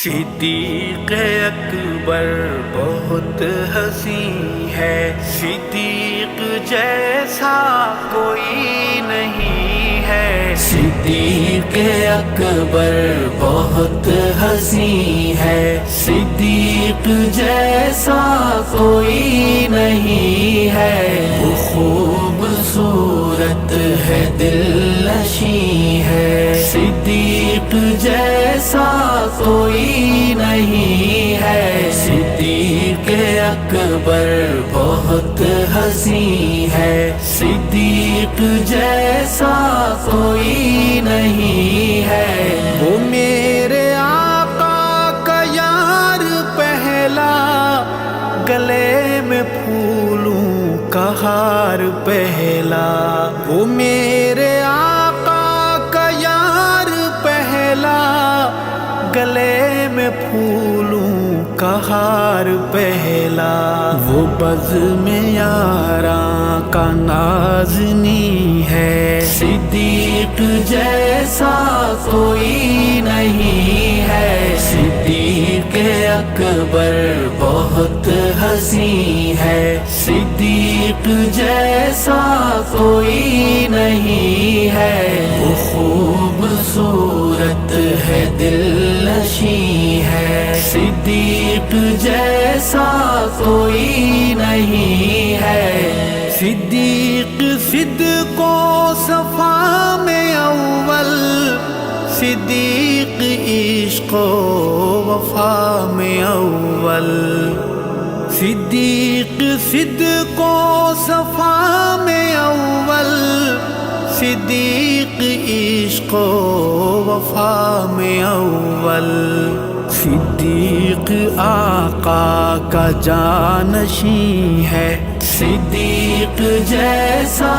صدیق اکبر بہت حسین ہے، صدیق جیسا کوئی نہیں ہے۔ صدیق اکبر بہت حسین ہے، صدیق جیسا کوئی نہیں ہے۔ وہ خوبصورت ہے، دل نشیں ہے، صدیق جیسا کوئی نہیں ہے۔ صدیق اکبر بہت حسین ہے، صدیق جیسا کوئی نہیں ہے۔ وہ میرے آقا کا یار پہلا، گلے میں پھولوں کا ہار پہلا۔ وہ میرے آقا کا یار پہلا، گلے میں پھولوں کا ہار پہلا۔ وہ بزم یاراں کا نازنی ہے، صدیق جیسا کوئی نہیں ہے۔ صدیق اکبر بہت حسین ہے، صدیق جیسا کوئی نہیں ہے۔ وہ خوبصورت ہے، دل نشیں ہے، صدیق جیسا کوئی نہیں ہے۔ صدیق صدق و صفا میں اول، صدیق عشق و وفا میں اول۔ صدیق صدق و صفا میں اول، صدیق عشق و وفا میں اول۔ صدیق آقا کا جانشین ہے، صدیق جیسا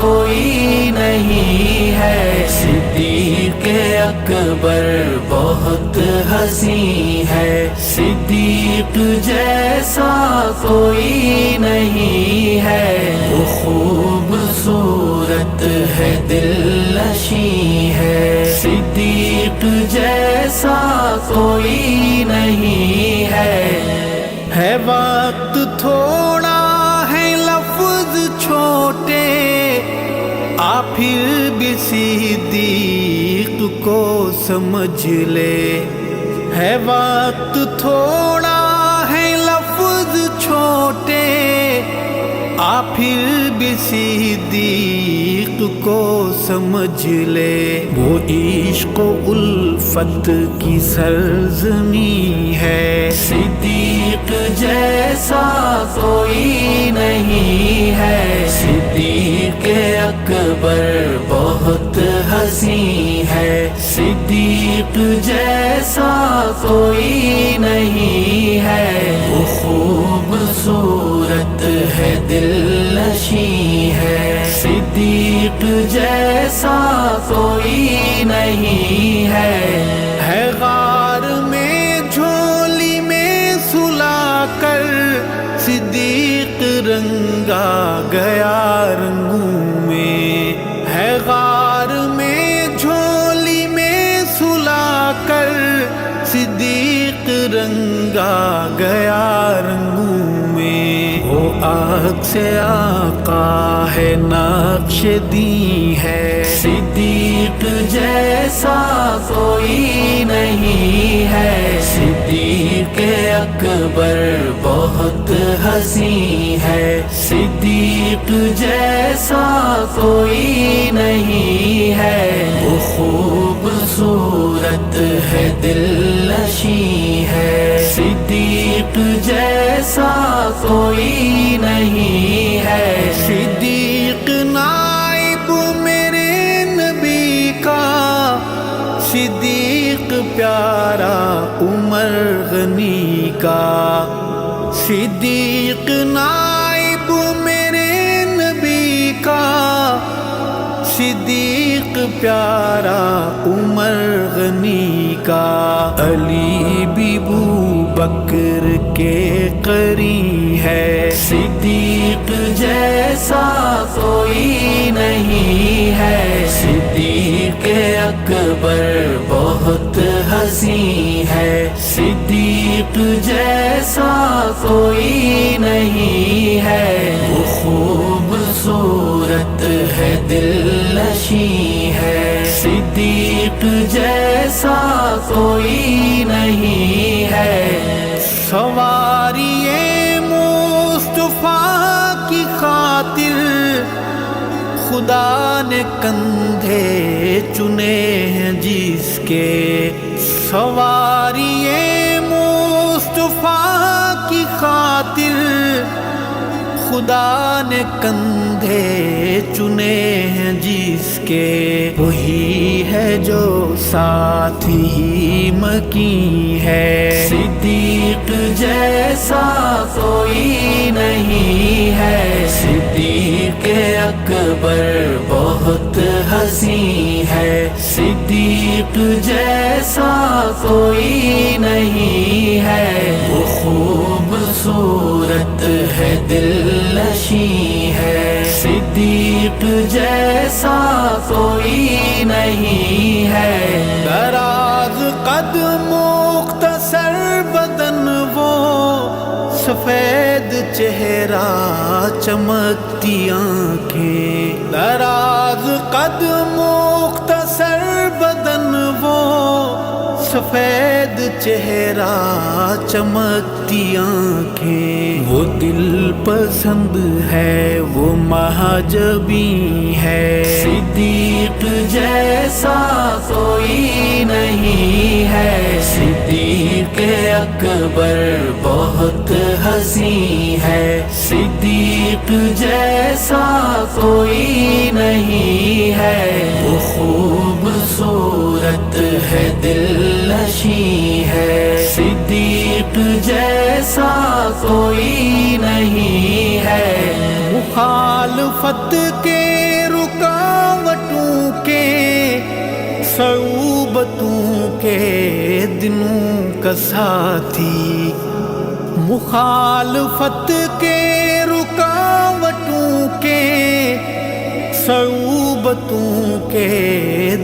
کوئی نہیں ہے۔ صدیق اکبر بہت حسین ہے، صدیق جیسا کوئی نہیں ہے۔ وہ خوبصورت ہے، دل نشیں ہے، صدیق جیسا کوئی نہیں ہے۔ وقت تھوڑا ہے، لفظ چھوٹے، آ پھر بھی صدیق کو سمجھ لے۔ ہے وقت تھوڑا ہے، لفظ چھوٹے، آ پھر بھی صدیق کو سمجھ لے۔ وہ عشق و الفت کی سرزمین ہے، صدیق جیسا کوئی نہیں ہے۔ صدیق اکبر بہت حسین ہے، صدیق جیسا کوئی نہیں ہے۔ وہ خوبصورت ہے، دل نشیں ہے، صدیق جیسا کوئی نہیں ہے۔ غار میں جھولی میں سلا کر، صدیق رنگا گیا رنگوں میں۔ ہے غار میں جھولی میں سلا کر، صدیق رنگا گیا رنگوں میں۔ وہ عکس آقا ہے، نقش دی ہے، صدیق جیسا کوئی نہیں ہے۔ صدیق اکبر بہت حسین ہے، صدیق جیسا کوئی نہیں ہے۔ وہ خوبصورت ہے، دل نشیں ہے، صدیق جیسا کوئی نہیں ہے۔ صدیق نائب میرے نبی کا، صدیق پیارا عمر غنی کا۔ صدیق نائب میرے نبی کا، صدیق پیارا عمر غنی کا۔ علی بھی بکر کے قرین ہے، صدیق جیسا کوئی نہیں ہے۔ صدیق اکبر بہت بہت حسین ہے، صدیق جیسا کوئی نہیں ہے، وہ خوبصورت ہے، دل نشیں ہے، صدیق جیسا کوئی نہیں ہے۔ سواری مصطفیٰ کی خاطر خدا نے کندھے چنے ہیں جس کے، سواری مصطفیٰ کی خاطر خدا نے کندھے چنے ہیں جس کے، وہی ہے جو ساتھی مکیں ہے، صدیق جیسا کوئی نہیں ہے، صدیق اکبر بہت حسین ہے، صدیق جیسا کوئی نہیں ہے، وہ خوبصورت ہے، دل نشیں ہے، صدیق جیسا کوئی نہیں ہے۔ دراز قد مختصر بدن وہ، سفید چہرہ چمکتی آنکھیں، دراز قد مختصر بدن وہ، سفید چہرہ چمکتی آنکھیں، وہ دل پسند ہے، وہ مہجبیں ہے، صدیق جیسا کوئی نہیں ہے، صدیق اکبر بہت حسین ہے، صدیق جیسا کوئی نہیں ہے، وہ خوبصورت ہے، دل نشیں ہے، صدیق جیسا کوئی نہیں ہے۔ مخالفت کے رکاوٹوں کے، صعوبتوں کے دنوں کا ساتھی، مخالفت کے رکاوٹوں کے، صعوبتوں کے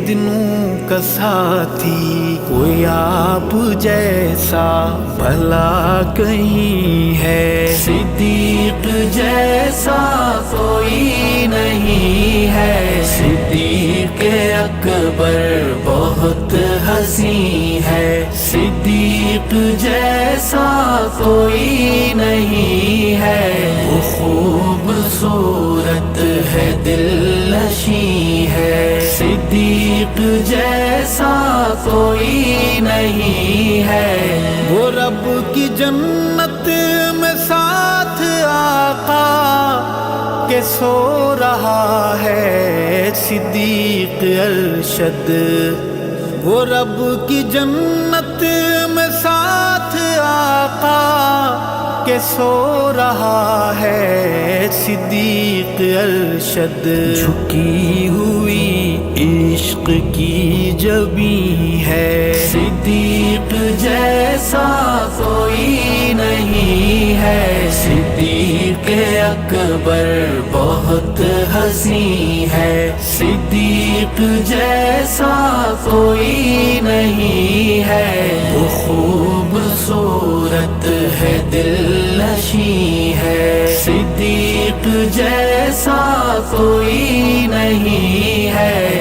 دنوں کا ساتھی، کوئی آپ جیسا بھلا کہیں ہے، صدیق جیسا کوئی نہیں ہے، صدیق اکبر بہت حسین ہے، صدیق جیسا کوئی نہیں ہے، وہ خوبصورت ہے، دل نشیں ہے، صدیق جیسا کوئی نہیں ہے۔ وہ رب کی جنت میں ساتھ آقا کے سو رہا ہے صدیق ارشد، وہ رب کی جنت میں ساتھ آقا کے سو رہا ہے صدیق ارشد، جھکی ہوئی عشق کی جبیں ہے، صدیق جیسا کوئی نہیں ہے، صدیق اکبر بہت حسین ہے، صدیق جیسا کوئی نہیں ہے، وہ خوبصورت ہے، دل نشیں ہے، صدیق جیسا کوئی نہیں ہے۔